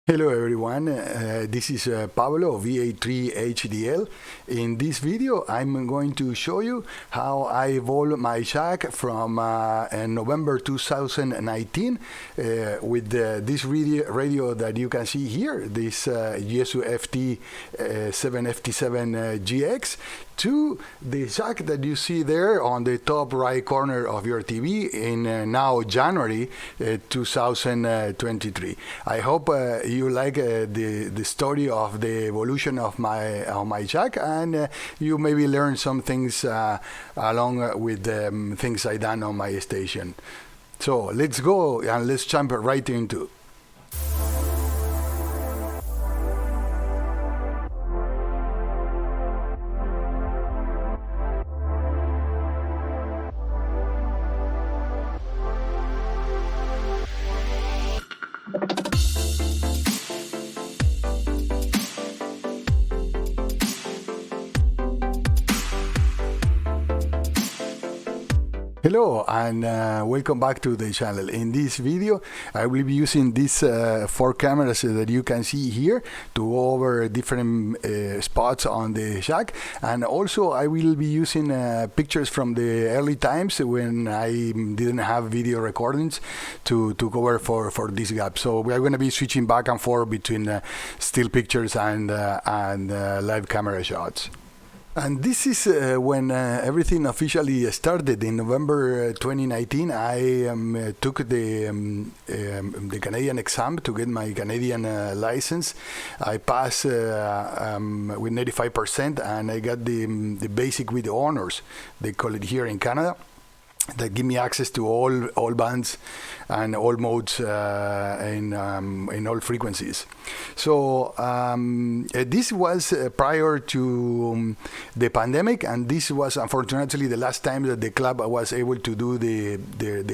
Hello everyone, this is Pablo of VA3HDL. In this video I'm going to show you how I evolved my jack from November 2019 with this radio that you can see here, this Yaesu FT-757GX, to the jack that you see there on the top right corner of your TV in now January 2023. I hope you like the story of the evolution of my jack, and you maybe learn some things along with the things I done on my station. So let's go and let's jump right into. Hello and welcome back to the channel. In this video I will be using these 4 cameras that you can see here to go over different spots on the jack, and also I will be using pictures from the early times when I didn't have video recordings to cover for this gap. So we are going to be switching back and forth between still pictures and live camera shots. And this is when everything officially started in November 2019. I took the Canadian exam to get my Canadian license. I passed with 95%, and I got the basic with honors, they call it here in Canada, that give me access to all bands and all modes in all frequencies. So this was prior to the pandemic, and this was unfortunately the last time that the club was able to do the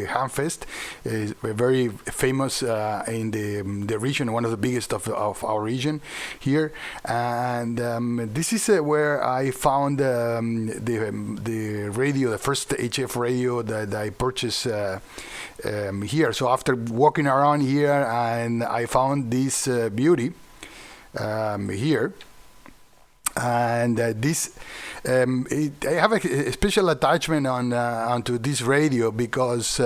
hamfest. Very famous in the region, one of the biggest of our region here. And this is where I found the radio, the first HF radio that I purchased here. So after walking around here, and I found this beauty here, and this I have a special attachment onto this radio because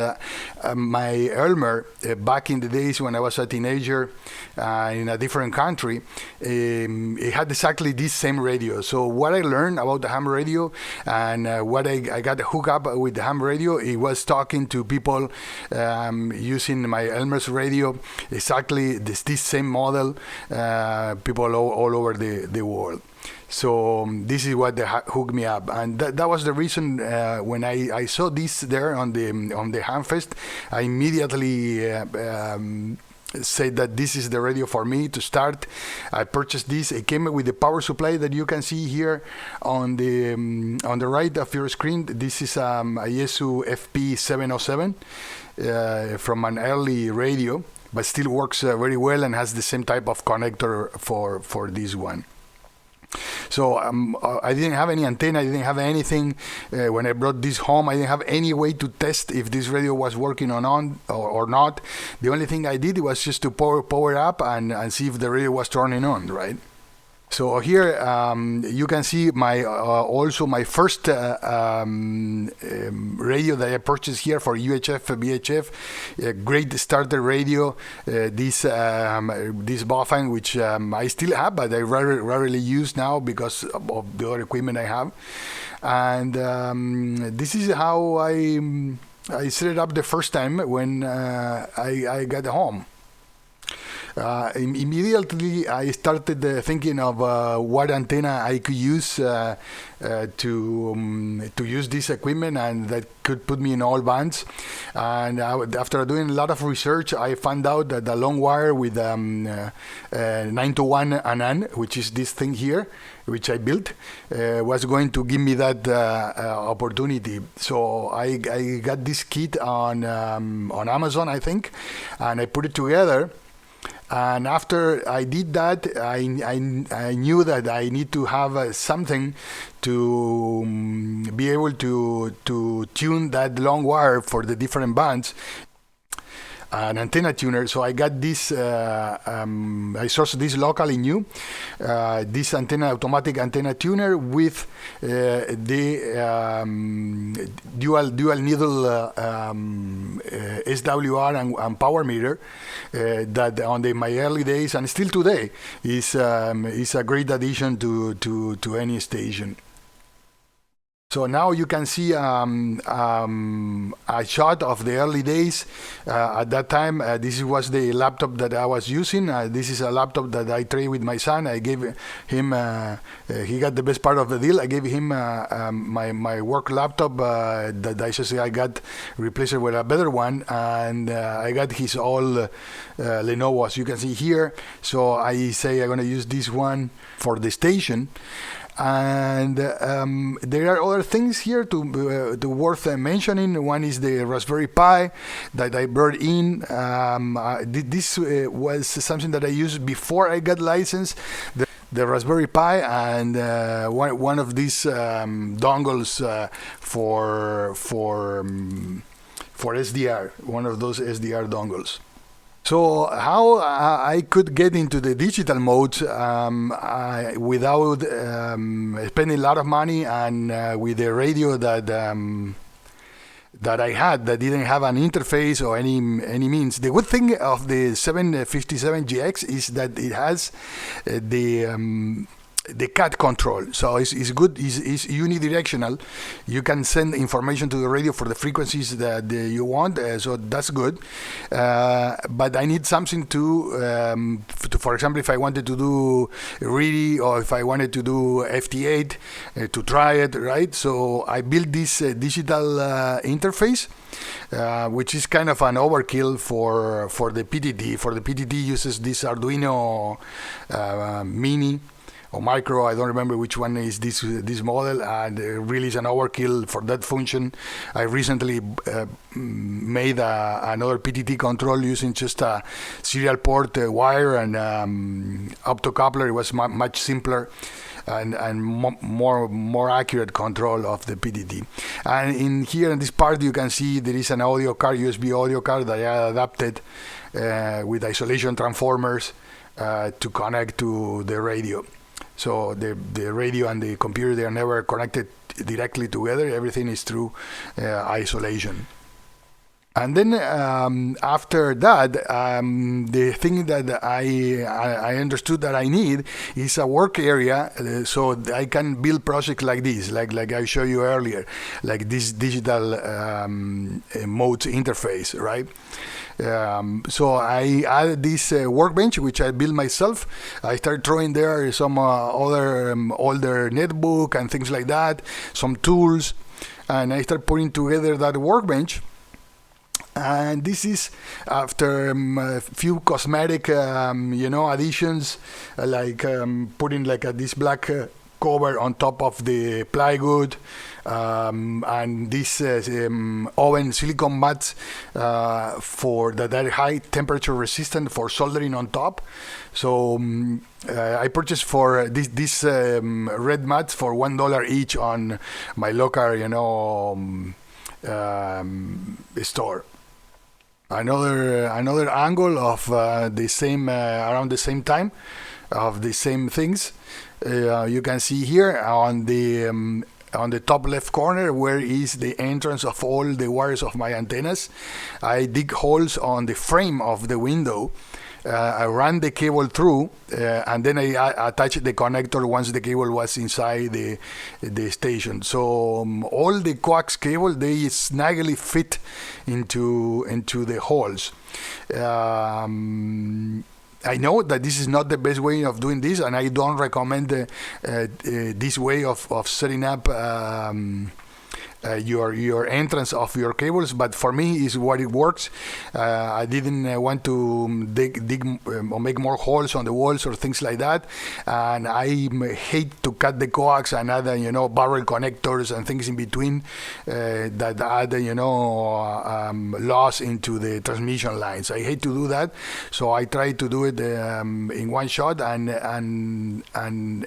my Elmer, back in the days when I was a teenager in a different country, it had exactly this same radio. So what I learned about the ham radio and what I got hooked up with the ham radio, it was talking to people using my Elmer's radio, exactly this same model, people all over the world. So this is what hooked me up, and that was the reason when I saw this there on the hamfest, I immediately said that this is the radio for me to start. I purchased this. It came with the power supply that you can see here on the right of your screen. This is a Yaesu FT-707 from an early radio, but still works very well and has the same type of connector for this one. So I didn't have any antenna, I didn't have anything. When I brought this home, I didn't have any way to test if this radio was working or not. The only thing I did was just to power up and see if the radio was turning on, right? So here you can see my also my first radio that I purchased here for UHF VHF, a great starter radio. This Baofeng, which I still have, but I rarely use now because of the other equipment I have. And this is how I set it up the first time when I got home. Immediately I started thinking of what antenna I could use to use this equipment, and that could put me in all bands. And after doing a lot of research, I found out that the long wire with 921 unun, which is this thing here, which I built, was going to give me that opportunity. So I got this kit on Amazon, I think, and I put it together. And after I did that, I knew that I need to have something to be able to tune that long wire for the different bands. an antenna tuner. So I got this, I sourced this locally new, this automatic antenna tuner with the dual needle SWR and power meter that on my early days and still today is a great addition to any station. So now you can see a shot of the early days. At that time, this was the laptop that I was using. This is a laptop that I traded with my son. I gave him, he got the best part of the deal. I gave him my work laptop that I got replaced with a better one. And I got his old Lenovo, as you can see here. So I say I'm going to use this one for the station. And there are other things here to worth mentioning. One is the Raspberry Pi that I brought in. This was something that I used before I got licensed. The Raspberry Pi and one of these dongles for SDR, one of those SDR dongles. So how I could get into the digital mode without spending a lot of money and with the radio that I had that didn't have an interface or any means. The good thing of the 757GX is that it has the CAT control, so it's good. It's unidirectional. You can send information to the radio for the frequencies that you want, so that's good. But I need something to, for example, if I wanted to do RIRI or if I wanted to do FT8 to try it, right? So I built this digital interface, which is kind of an overkill for the PTT. For the PTT uses this Arduino Mini or Micro, I don't remember which one is this model, and really is an overkill for that function. I recently made another PTT control using just a serial port wire and optocoupler. It was much simpler and more accurate control of the PTT. And in here in this part you can see there is an audio card, USB audio card that I adapted with isolation transformers to connect to the radio. So the radio and the computer, they are never connected directly together. Everything is through isolation. And then after that, the thing that I understood that I need is a work area, so I can build projects like this, like I showed you earlier, like this digital mode interface, right? So I added this workbench, which I built myself. I started throwing there some other older netbook and things like that, some tools, and I started putting together that workbench. And this is after a few cosmetic, additions, like putting like this black cover on top of the plywood, and this oven silicone mats for that are high temperature resistant for soldering on top. So I purchased for this red mats for $1 each on my local, store. Another angle of the same around the same time of the same things. You can see here on the top left corner where is the entrance of all the wires of my antennas. I dig holes on the frame of the window. I ran the cable through, and then I attached the connector once the cable was inside the station. So all the coax cable, they snugly fit into the holes. I know that this is not the best way of doing this, and I don't recommend this way of setting up your entrance of your cables, but for me is what it works. I didn't want to dig or make more holes on the walls or things like that, and I hate to cut the coax and add barrel connectors and things in between that add loss into the transmission lines. I hate to do that, so I try to do it in one shot, and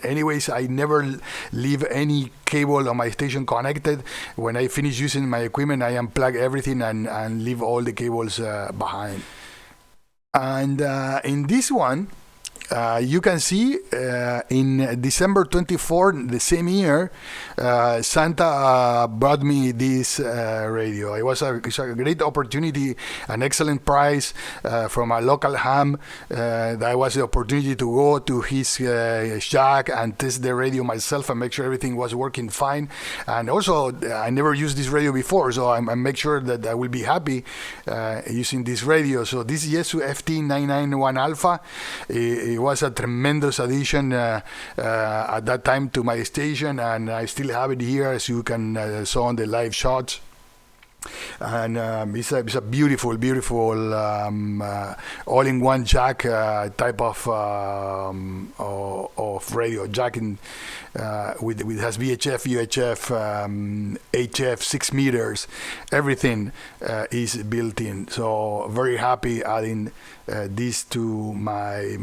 anyways I never leave any cable on my station connected. When I finish using my equipment, I unplug everything and leave all the cables behind. And in this one, you can see in December 24, the same year, Santa brought me this radio. It's a great opportunity, an excellent price from a local ham. That was the opportunity to go to his shack and test the radio myself and make sure everything was working fine. And also, I never used this radio before, so I make sure that I will be happy using this radio. So this Yaesu FT-991 Alpha. It was a tremendous addition at that time to my station, and I still have it here, as you can saw on the live shots. And it's a beautiful all-in-one jack type of radio jack with has VHF, UHF, HF, 6 meters, everything is built in. So very happy adding this to my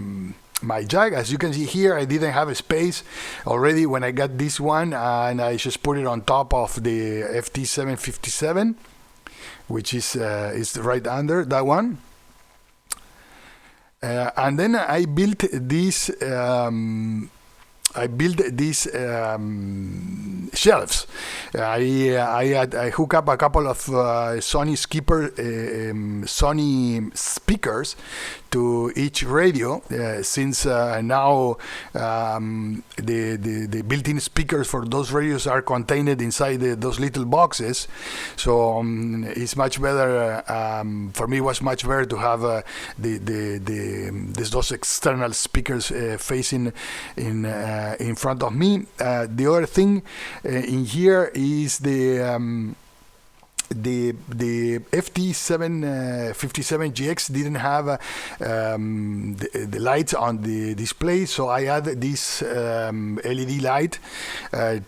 jack. As you can see here, I didn't have a space already when I got this one, and I just put it on top of the FT-757, which is right under that one. And then I built this shelves. I hook up a couple of Sony speakers to each radio, since now the built-in speakers for those radios are contained inside those little boxes. So it's much better. For me, it was much better to have those external speakers facing in front of me. The other thing in here is the FT-757GX didn't have the lights on the display, so I added this LED light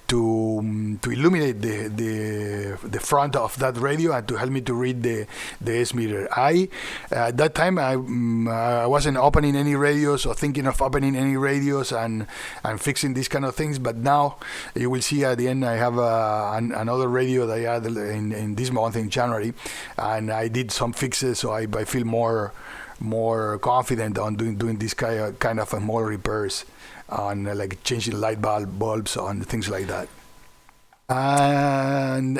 to illuminate the front of that radio and to help me to read the S meter. At that time I wasn't opening any radios or thinking of opening any radios and fixing these kind of things, but now you will see at the end I have another radio that I added in this month in January, and I did some fixes, so I feel more confident on doing this kind of more repairs on like changing light bulbs on things like that. And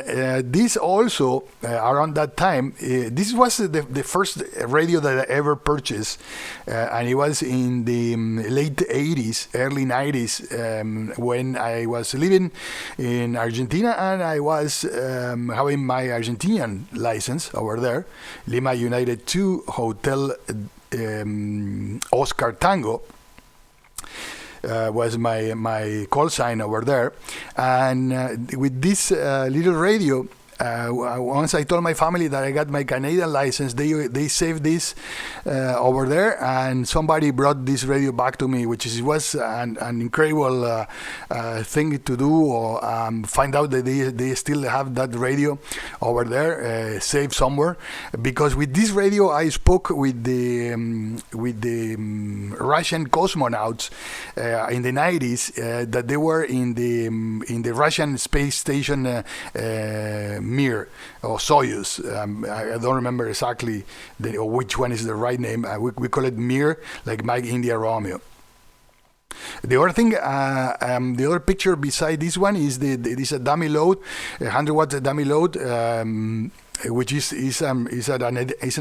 this also, around that time, this was the first radio that I ever purchased, and it was in the late 80s, early 90s, when I was living in Argentina, and I was having my Argentinian license over there, Lima United 2 Hotel Oscar Tango. Was my call sign over there, and with this little radio, once I told my family that I got my Canadian license, they saved this over there, and somebody brought this radio back to me, which was an incredible thing to do, or find out that they still have that radio over there, saved somewhere, because with this radio I spoke with the Russian cosmonauts in the 90s that they were in the Russian space station Mir or Soyuz. I don't remember exactly which one is the right name. We call it Mir, like Mike India Romeo. The other thing, the other picture beside this one is this a dummy load, 100 watts dummy load, which is an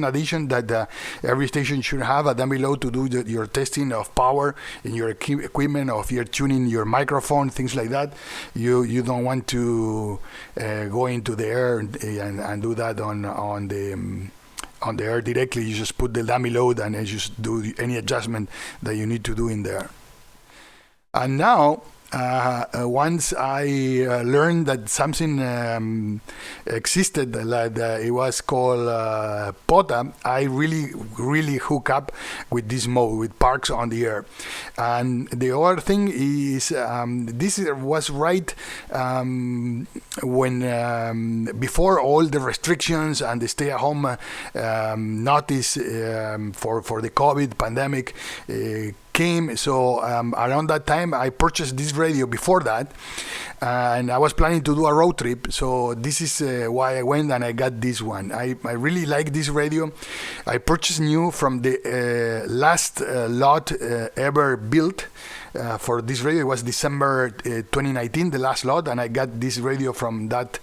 addition that every station should have, a dummy load to do your testing of power in your equipment, or if you're tuning your microphone, things like that. You don't want to go into the air and do that on the air directly. You just put the dummy load and you just do any adjustment that you need to do in there. And now, once I learned that something existed, like it was called POTA, I really hook up with this mode, with parks on the air. And the other thing is, this was right when before all the restrictions and the stay-at-home notice for the COVID pandemic came. So around that time, I purchased this radio before that, and I was planning to do a road trip. So this is why I went and I got this one. I really like this radio. I purchased new from the last lot ever built. For this radio, it was December 2019, the last lot, and I got this radio from that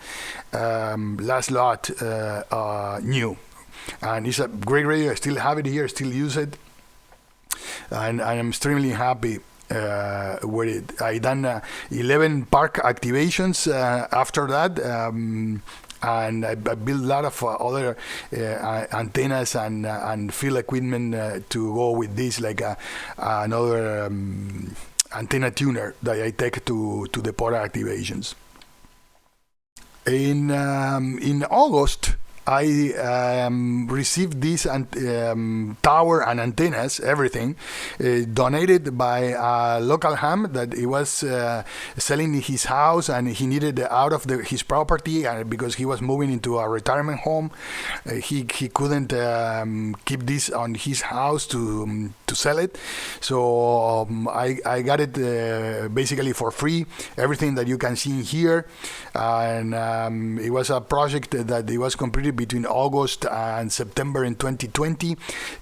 last lot new. And it's a great radio. I still have it here, still use it, and I am extremely happy with it. I done 11 park activations after that. And I built a lot of other antennas and field equipment to go with this, like another antenna tuner that I take to the port activations. In August, I received this tower and antennas, everything, donated by a local ham that he was selling his house, and he needed out of his property because he was moving into a retirement home. He couldn't keep this on his house to sell it, so I got it basically for free. Everything that you can see here, and it was a project that it was completed between August and September in 2020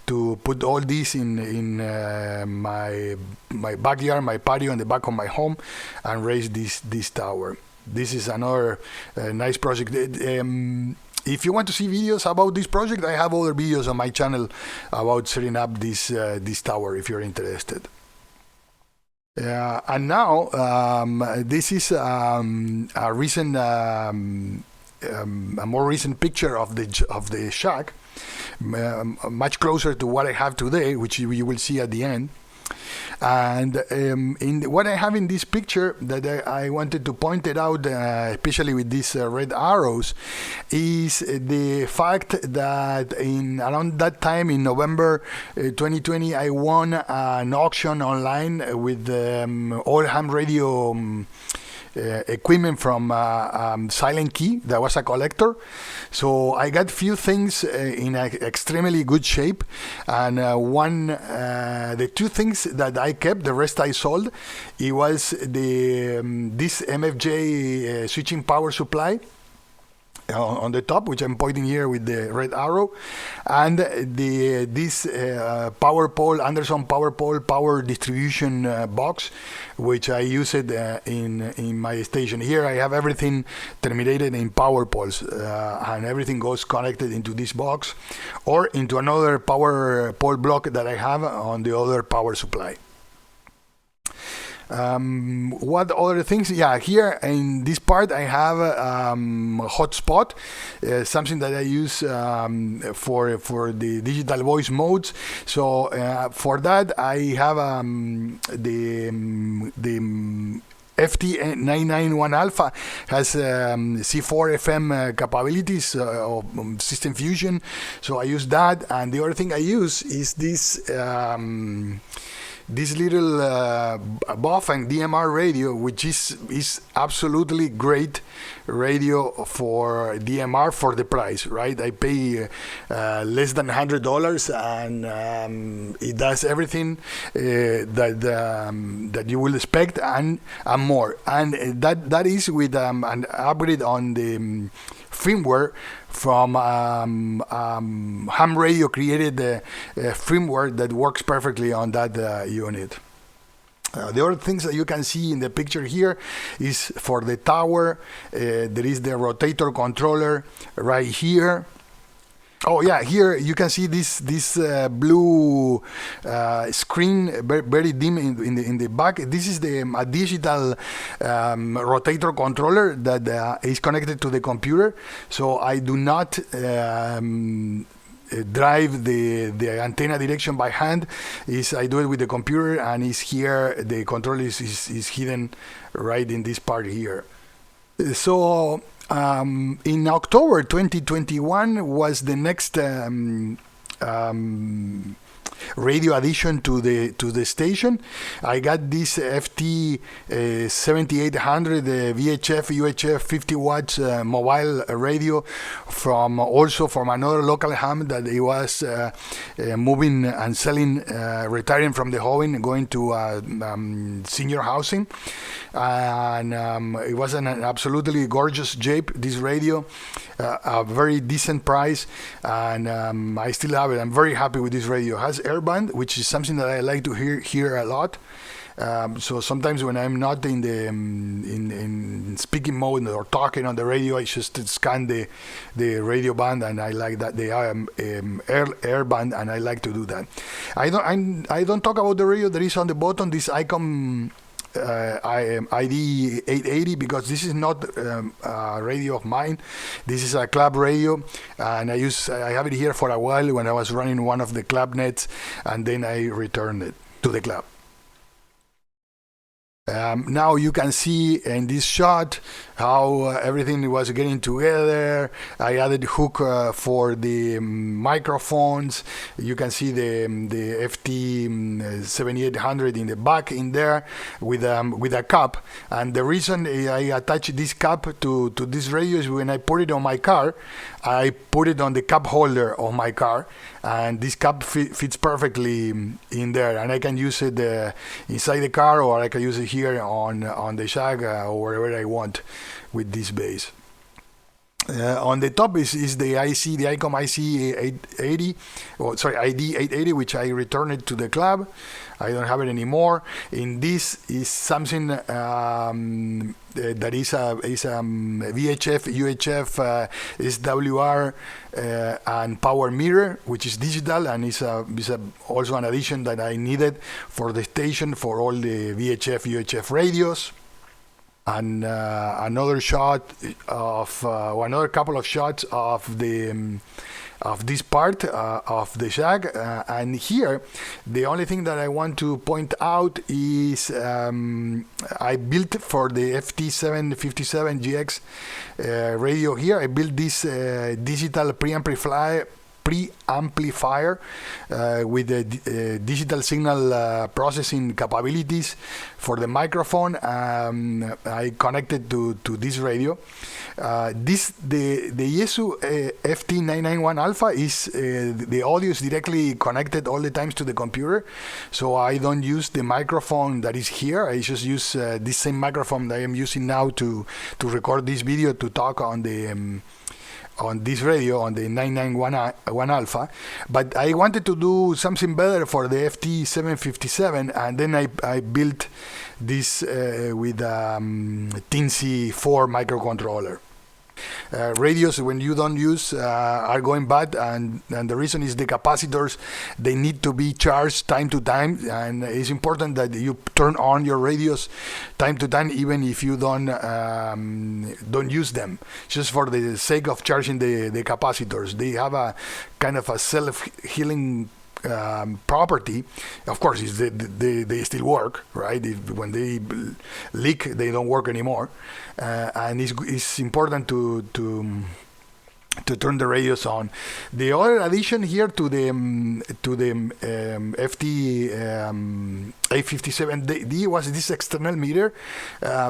to put all this in my backyard, my patio, in the back of my home, and raise this tower. This is another nice project. If you want to see videos about this project, I have other videos on my channel about setting up this tower if you're interested. And now this is a recent. A more recent picture of the shack, much closer to what I have today, which you will see at the end. And what I have in this picture that I wanted to point it out, especially with these red arrows, is the fact that around that time in November 2020, I won an auction online with all ham radio equipment from Silent Key. That was a collector, so I got few things in extremely good shape, and the two things that I kept, the rest I sold. It was this MFJ switching power supply on the top, which I'm pointing here with the red arrow, and this power pole, Anderson power pole power distribution box, which I use it in my station. Here I have everything terminated in power poles, and everything goes connected into this box or into another power pole block that I have on the other power supply. What other things? Yeah, here in this part I have a hotspot, something that I use for the digital voice modes. So for that I have the FT-991 Alpha has C4 FM capabilities of system fusion, so I use that. And the other thing I use is this little Baofeng DMR radio, which is absolutely great radio for DMR for the price, right? I pay less than $100, and it does everything that you will expect and more. And that is with an upgrade on the firmware from ham radio created firmware that works perfectly on that unit. The other things that you can see in the picture here is for the tower. There is the rotator controller right here. Oh yeah, here you can see this blue screen, very dim in the back. This is a digital rotator controller that is connected to the computer. So I do not drive the antenna direction by hand. I do it with the computer, and is here. The control is hidden right in this part here. So in October 2021 was the next radio addition to the station. I got this FT-7800 VHF UHF 50 watts mobile radio from another local ham that he was moving and selling, retiring from the home and going to senior housing, and it was an absolutely gorgeous Jeep, this radio, a very decent price, and I still have it. I'm very happy with this radio. It has airband, which is something that I like to hear a lot. So sometimes when I'm not in the in speaking mode or talking on the radio, I just scan the radio band, and I like that the air band, and I like to do that. I don't talk about the radio that is on the bottom, this Icom ID-880, because this is not a radio of mine. This is a club radio, and I have it here for a while when I was running one of the club nets, and then I returned it to the club. Now you can see in this shot how everything was getting together. I added hook for the microphones. You can see the FT-7800 in the back in there with a cap. And the reason I attached this cap to this radio is when I put it on my car, I put it on the cup holder of my car, and this cap fits perfectly in there, and I can use it inside the car, or I can use it here on the shack or wherever I want with this base. On the top is the Icom IC-880, ID-880, which I returned to the club. I don't have it anymore. In this is something that is a VHF, UHF, SWR, and power mirror, which is digital, and is also an addition that I needed for the station for all the VHF, UHF radios. And another couple of shots of this part of the shack, and here the only thing that I want to point out is I built for the FT-757GX radio here. I built this digital preamplifier with the digital signal processing capabilities for the microphone. I connected to this radio. The Yaesu FT-991 Alpha is the audio is directly connected all the times to the computer, so I don't use the microphone that is here. I just use this same microphone that I am using now to record this video, to talk on this radio, on the 991 Alpha. But I wanted to do something better for the FT-757, and then I built this with Teensy 4 microcontroller. Radios, when you don't use, are going bad, and the reason is the capacitors. They need to be charged time to time, and it's important that you turn on your radios time to time, even if you don't use them, just for the sake of charging the capacitors. They have a kind of a self-healing property. Of course, they still work, right? When they leak, they don't work anymore, and it's important to turn the radios on. The other addition here to the FT-857D was this external meter,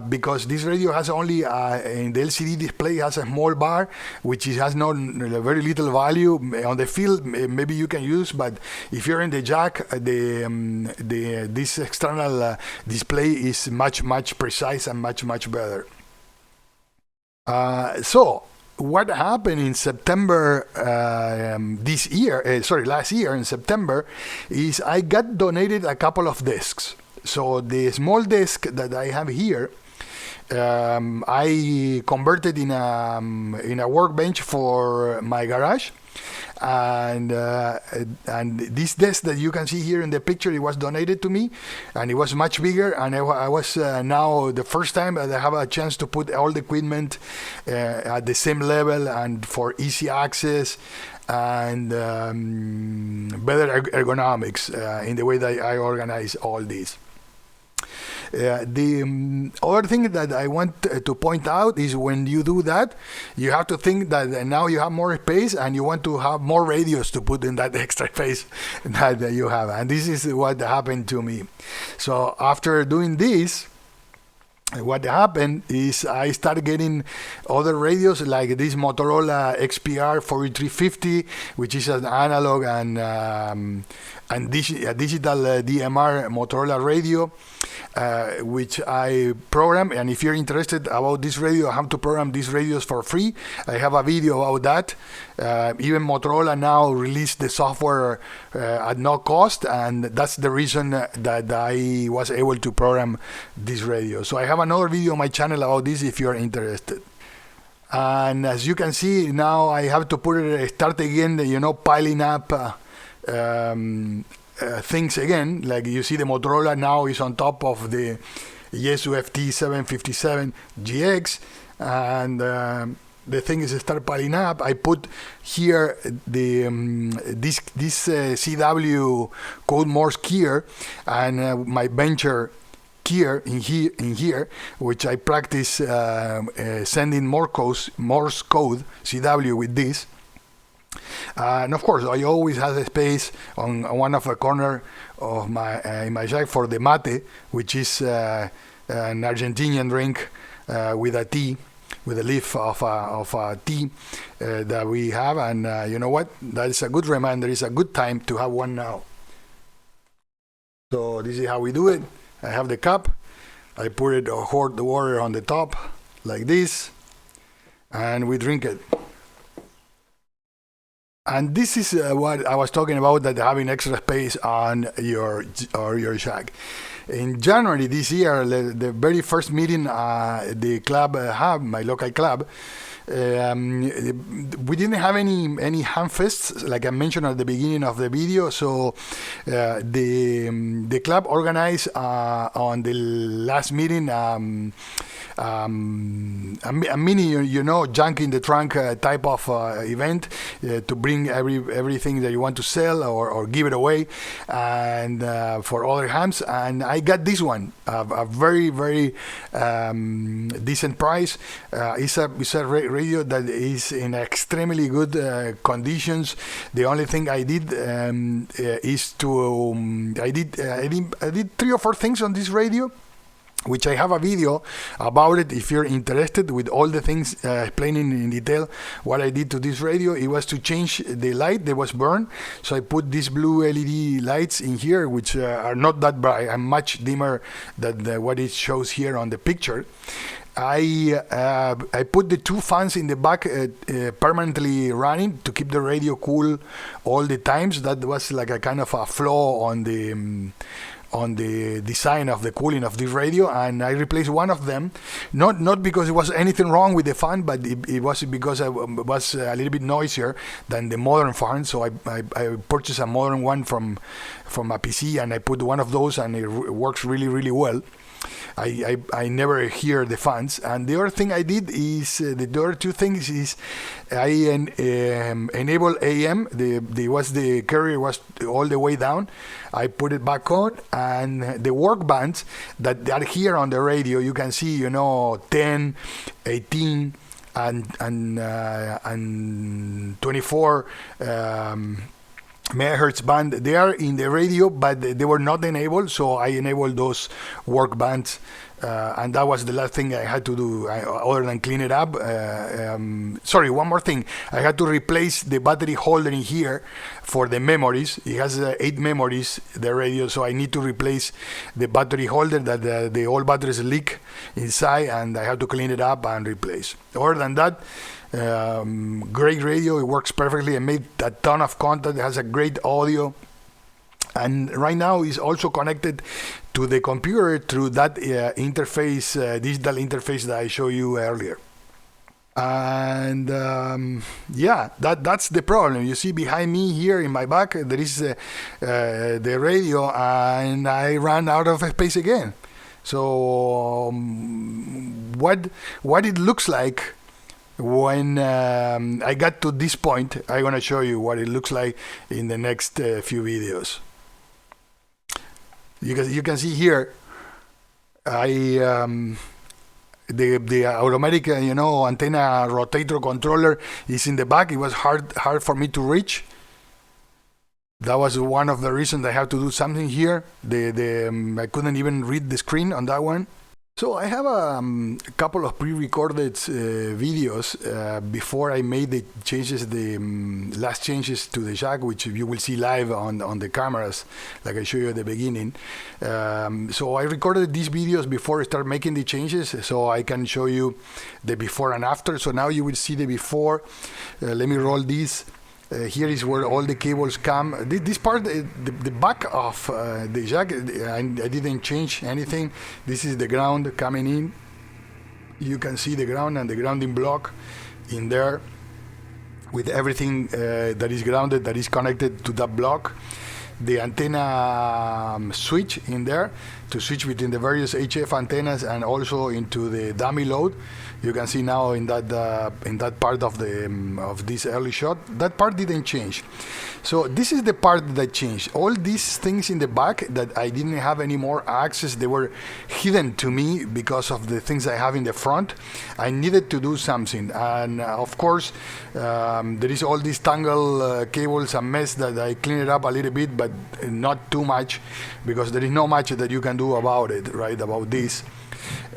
because this radio has only in the LCD display has a small bar, which has very little value on the field. Maybe you can use, but if you're in the jack, this external display is much precise and much better. So what happened in September last year in September, is I got donated a couple of discs. So the small disc that I have here, I converted in a workbench for my garage. And this desk that you can see here in the picture, it was donated to me, and it was much bigger, and I was now the first time that I have a chance to put all the equipment at the same level and for easy access and better ergonomics in the way that I organize all these. The other thing that I want to point out is when you do that, you have to think that now you have more space and you want to have more radios to put in that extra space that you have. And this is what happened to me. So after doing this, what happened is I started getting other radios like this Motorola XPR-4350, which is an analog and a digital DMR Motorola radio, which I program. And if you're interested about this radio, how to program these radios for free, I have a video about that. Even Motorola now released the software at no cost, and that's the reason that I was able to program this radio. So I have another video on my channel about this if you're interested. And as you can see, now I have to put it start again, piling up things again. Like you see, the Motorola now is on top of the Yaesu FT-757GX, and the thing is start piling up. I put here the this CW code Morse keyer and my bencher keyer in here, which I practice sending Morse code CW with this. And of course, I always have a space on one of the corner of my in my shack for the mate, which is an Argentinian drink with a tea, with a leaf of a tea that we have. And you know what? That is a good reminder. It's a good time to have one now. So this is how we do it. I have the cup. I put it, hoard the water on the top like this, and we drink it. And this is what I was talking about, that having extra space on your shack. In January this year, the very first meeting the club had, my local club, we didn't have any hamfests, like I mentioned at the beginning of the video. So the club organized on the last meeting a mini, junk in the trunk type of event to bring everything that you want to sell or give it away, and for other hams. And I got this one, a very, very decent price. It's a radio that is in extremely good conditions. The only thing I did is to I did 3 or 4 things on this radio, which I have a video about it if you're interested, with all the things explaining in detail what I did to this radio. It was to change the light that was burned. So I put these blue LED lights in here, which are not that bright and much dimmer than what it shows here on the picture. I put the 2 fans in the back permanently running to keep the radio cool all the times. That was like a kind of a flaw on the design of the cooling of this radio, and I replaced one of them, not because there was anything wrong with the fan, but it was because it was a little bit noisier than the modern fan. So I purchased a modern one from a PC, and I put one of those, and it works really, really well. I never hear the fans. And the other thing I did is the other 2 things is I enable AM. The carrier was all the way down. I put it back on, and the work bands that are here on the radio, you can see 10, 18 and 24 megahertz band. They are in the radio, but they were not enabled, so I enabled those work bands, and that was the last thing I had to do other than clean it up. Sorry, one more thing. I had to replace the battery holder in here for the memories. It has 8 memories, the radio, so I need to replace the battery holder that the old batteries leak inside, and I have to clean it up and replace. Other than that, great radio. It works perfectly. I made a ton of content. It has a great audio, and right now is also connected to the computer through that interface, digital interface that I showed you earlier. And yeah, that's the problem. You see behind me here in my back, there is the radio, and I ran out of space again. So what it looks like when I got to this point, I'm going to show you what it looks like in the next few videos. You can see here, The automatic antenna rotator controller is in the back. It was hard for me to reach. That was one of the reasons I have to do something here. I couldn't even read the screen on that one. So I have a couple of pre-recorded videos before I made the changes, the last changes to the jack, which you will see live on the cameras, like I showed you at the beginning. So I recorded these videos before I start making the changes, so I can show you the before and after. So now you will see the before. Let me roll this. Here is where all the cables come. This part, the back of the jack, I didn't change anything. This is the ground coming in. You can see the ground and the grounding block in there with everything that is grounded, that is connected to that block. The antenna switch in there to switch between the various HF antennas and also into the dummy load. You can see now in that part of this early shot, that part didn't change. So this is the part that changed. All these things in the back that I didn't have any more access, they were hidden to me because of the things I have in the front. I needed to do something, and of course there is all these tangle cables and mess that I cleaned it up a little bit, but not too much, because there is not much that you can do about it, right, about this.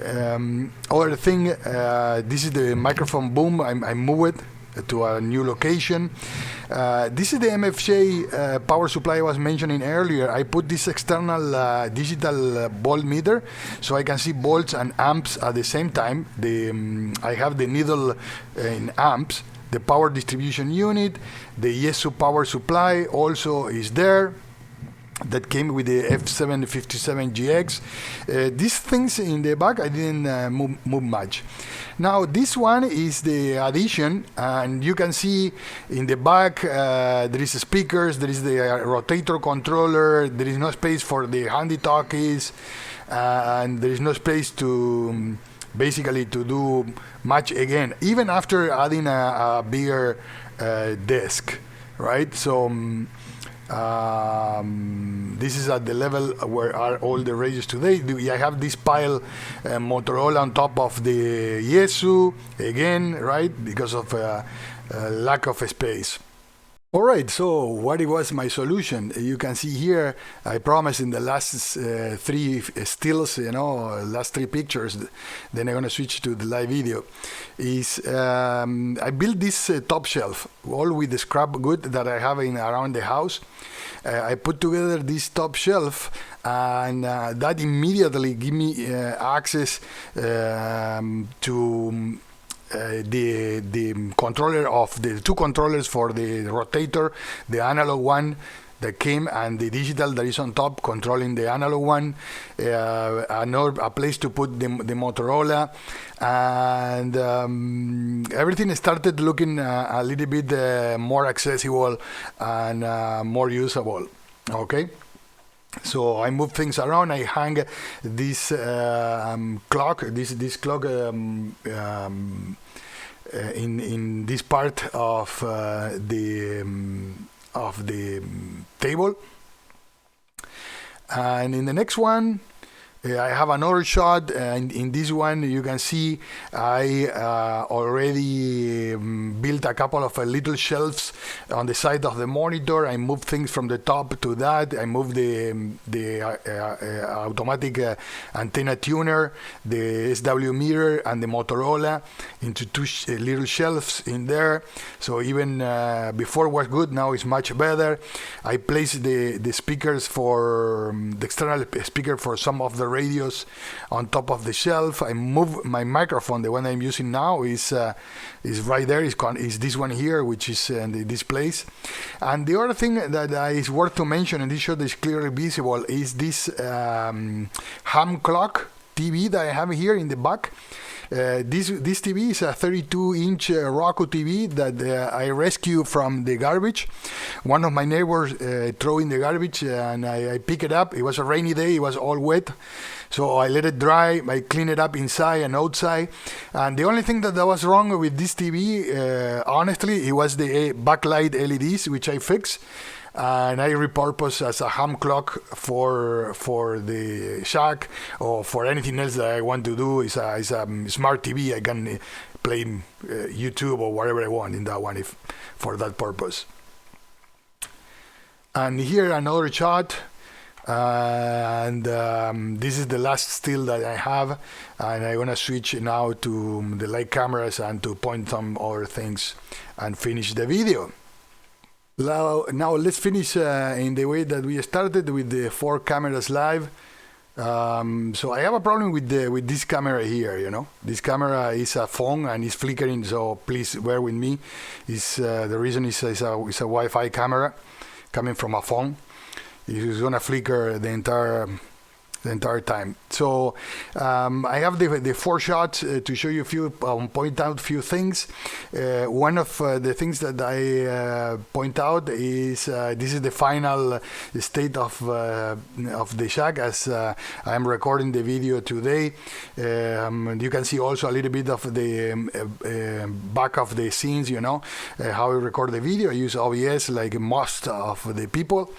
Other thing, this is the microphone boom. I moved it to a new location. This is the MFJ power supply I was mentioning earlier. I put this external digital voltmeter so I can see volts and amps at the same time. I have the needle in amps. The power distribution unit, the Yaesu power supply also is there. That came with the F757GX. These things in the back, I didn't move much. Now this one is the addition, and you can see in the back there is speakers, there is the rotator controller, there is no space for the handy talkies, and there is no space to basically to do much again, even after adding a bigger desk, right? So this is at the level where are all the radios today. I have this pile Motorola on top of the Yaesu again, right, because of lack of space. All right, so what was my solution? You can see here, I promised in the last three stills, last three pictures, then I'm going to switch to the live video, is I built this top shelf, all with the scrap good that I have around the house. I put together this top shelf, and that immediately gave me access to the controller of the two controllers for the rotator, the analog one that came, and the digital that is on top controlling the analog one, a place to put the Motorola, and everything started looking a little bit more accessible and more usable. Okay. So I move things around. I hang this clock, this clock in this part of the table, and in the next one I have another shot, and in this one you can see I already built a couple of little shelves on the side of the monitor. I moved things from the top to that. I moved the automatic antenna tuner, the SW meter, and the Motorola into two little shelves in there. So even before was good, now it's much better. I placed the speakers for the external speaker for some of the radios on top of the shelf. I move my microphone. The one I'm using now is right there. Is this one here, which is in this place. And the other thing that is worth to mention, and this shot is clearly visible, is this HamClock TV that I have here in the back. This TV is a 32-inch Roku TV that I rescued from the garbage. One of my neighbors threw in the garbage, and I picked it up. It was a rainy day. It was all wet. So I let it dry. I cleaned it up inside and outside. And the only thing that was wrong with this TV, honestly, it was the backlight LEDs, which I fixed. and I repurpose as a HamClock for the shack, or for anything else that I want to do. It's a smart TV. I can play YouTube or whatever I want in that one, if for that purpose. And here another shot. And this is the last still that I have, and I'm gonna switch now to the light cameras and to point some other things and finish the video. Now let's finish in the way that we started, with the 4 cameras live. So I have a problem with this camera here. You know, this camera is a phone and it's flickering, so please bear with me. The reason is it's a Wi-Fi camera coming from a phone. It's gonna flicker the entire time. So I have the 4 shots to show you a few, point out a few things. One of the things that I point out is this is the final state of the shack as I am recording the video today. You can see also a little bit of the back of the scenes, you know, how I record the video. I use OBS like most of the people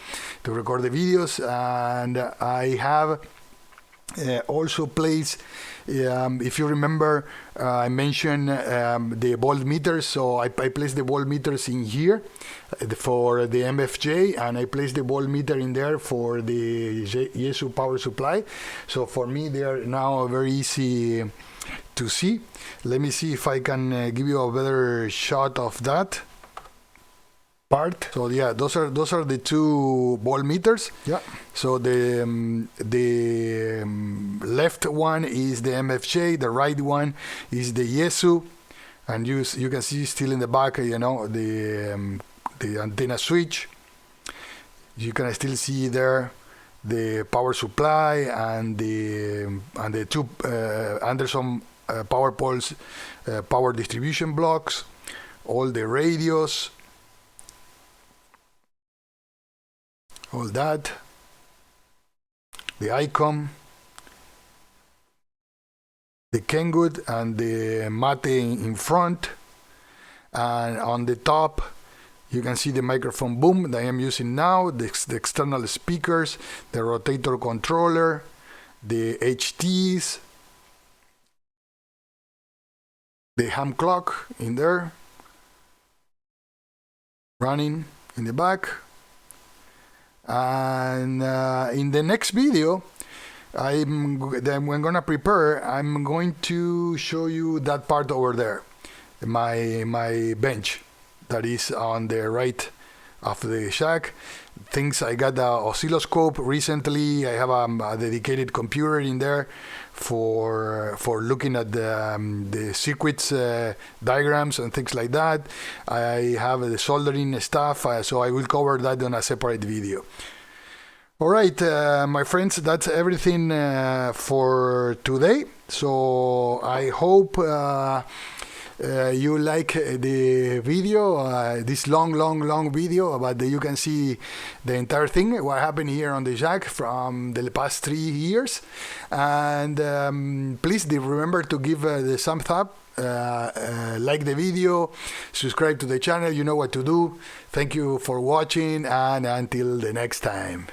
to record the videos, and I have also placed, if you remember, I mentioned the voltmeters, so I placed the voltmeters in here for the MFJ, and I placed the voltmeter in there for the Yaesu power supply. So for me, they are now very easy to see. Let me see if I can give you a better shot of that part. So yeah, those are the 2 voltmeters. Yeah. So the left one is the MFJ, the right one is the Yaesu, and you can see still in the back, you know, the antenna switch. You can still see there the power supply and the 2 Anderson power poles, power distribution blocks, all the radios, all that, the Icom, the Kenwood and the Mate in front, and on the top you can see the microphone boom that I am using now, the external speakers, the rotator controller, the HTs, the HamClock in there, running in the back. And in the next video I'm gonna prepare, I'm going to show you that part over there, my bench that is on the right of the shack. Things, I got the oscilloscope recently. I have a dedicated computer in there for looking at the circuits diagrams and things like that. I have the soldering stuff, so I will cover that on a separate video. All right, my friends, that's everything for today. So I hope you like the video, this long video, but you can see the entire thing, what happened here on the shack from the past 3 years. And please remember to give the thumbs up, like the video, subscribe to the channel. You know what to do. Thank you for watching, and until the next time.